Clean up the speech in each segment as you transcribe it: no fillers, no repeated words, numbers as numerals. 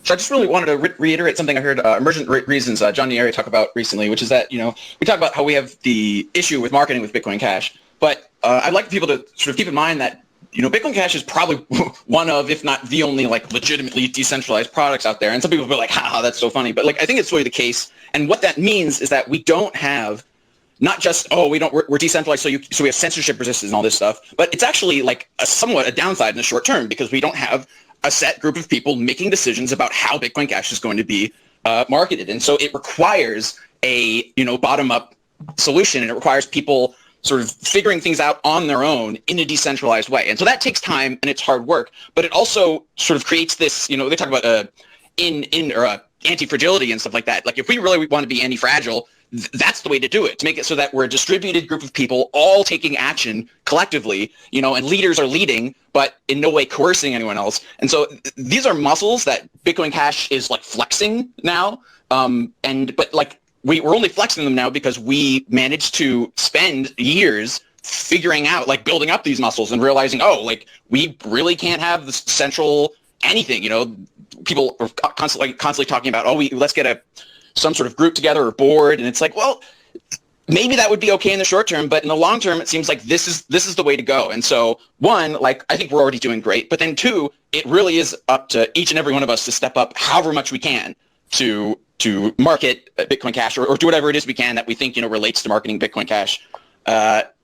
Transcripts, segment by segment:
So I just really wanted to reiterate something I heard Emergent Reasons, John Nieri talk about recently, which is that, we talk about how we have the issue with marketing with Bitcoin Cash, but I'd like people to sort of keep in mind that, Bitcoin Cash is probably one of, if not the only, legitimately decentralized products out there. And some people will be like, haha, that's so funny. But, I think it's really the case. And what that means is that we don't have not just, we're decentralized, so we have censorship resistance and all this stuff, but it's actually somewhat a downside in the short term because we don't have a set group of people making decisions about how Bitcoin Cash is going to be marketed. And so it requires a, bottom-up solution, and it requires people sort of figuring things out on their own in a decentralized way. And so that takes time and it's hard work, but it also sort of creates this, they talk about anti-fragility and stuff like that. If we really want to be anti-fragile, that's the way to do it, to make it so that we're a distributed group of people all taking action collectively, and leaders are leading, but in no way coercing anyone else. And so these are muscles that Bitcoin Cash is flexing now. We're only flexing them now because we managed to spend years figuring out, building up these muscles and realizing, we really can't have this central anything. People are constantly talking about, let's get some sort of group together or board, and it's maybe that would be okay in the short term, but in the long term, it seems like this is the way to go. And so, one, I think we're already doing great, but then two, it really is up to each and every one of us to step up however much we can to market Bitcoin Cash or do whatever it is we can that we think relates to marketing Bitcoin Cash.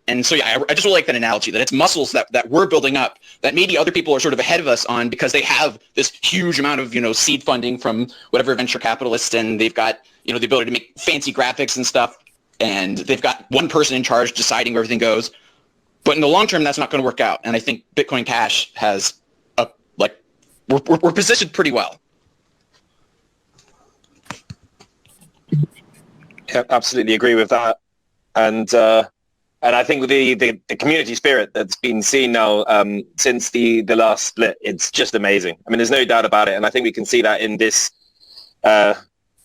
And so, yeah, I just really like that analogy, that it's muscles that we're building up that maybe other people are sort of ahead of us on because they have this huge amount of, seed funding from whatever venture capitalists, and they've got, the ability to make fancy graphics and stuff, and they've got one person in charge deciding where everything goes. But in the long term, that's not going to work out. And I think Bitcoin Cash has, we're positioned pretty well. Yeah, absolutely agree with that. And I think the community spirit that's been seen now since the last split, it's just amazing. I mean, there's no doubt about it. And I think we can see that in this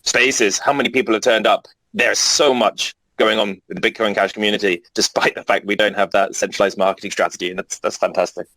spaces, how many people have turned up. There's so much going on with the Bitcoin Cash community, despite the fact we don't have that centralized marketing strategy. And that's fantastic.